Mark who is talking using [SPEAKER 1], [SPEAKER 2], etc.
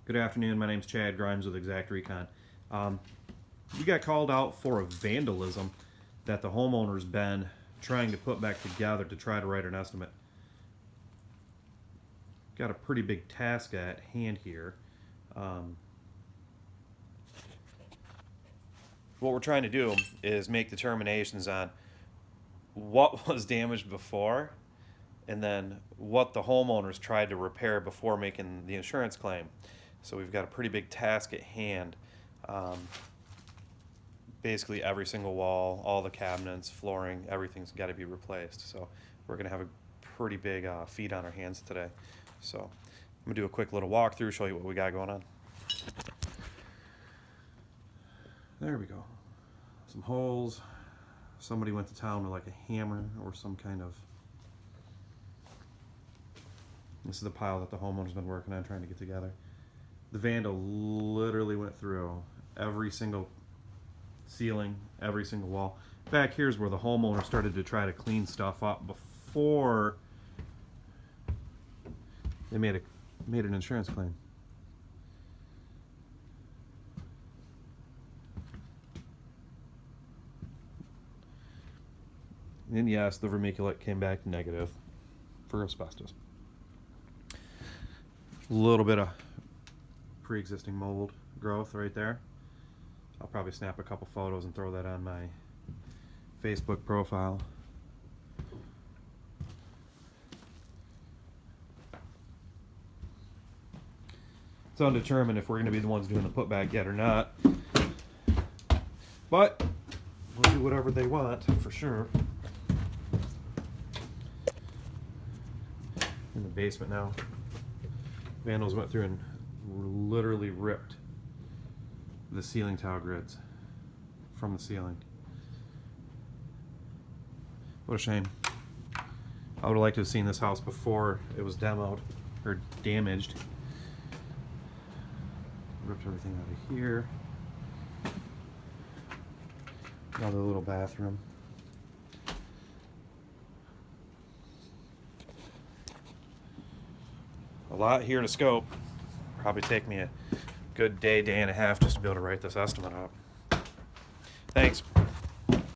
[SPEAKER 1] Good afternoon. My name's Chad Grimes with Recon. We got called out for a vandalism that the homeowner's been trying to put back together to try to write an estimate. Got a pretty big task at hand here. What we're trying to do is make determinations on what was damaged before and then what the homeowners tried to repair before making the insurance claim. So we've got a pretty big task at hand. Basically every single wall, all the cabinets, flooring, everything's got to be replaced. So we're going to have a pretty big feat on our hands today. So I'm going to do a quick little walkthrough, show you what we got going on. There we go. Some holes. Somebody went to town with like a hammer or some kind of... This is the pile that the homeowner's been working on trying to get together. The vandal literally went through every single ceiling, every single wall. Back here's where the homeowner started to try to clean stuff up before they made an insurance claim. And yes, the vermiculite came back negative for asbestos. A little bit of pre-existing mold growth right there. I'll probably snap a couple photos and throw that on my Facebook profile. It's undetermined if we're going to be the ones doing the putback yet or not, but we'll do whatever they want for sure. In the basement now. Vandals went through and literally ripped the ceiling tile grids from the ceiling. What a shame. I would have liked to have seen this house before it was demoed or damaged. Ripped everything out of here. Another little bathroom. A lot here to scope. Probably take me a good day and a half just to be able to write this estimate up. Thanks.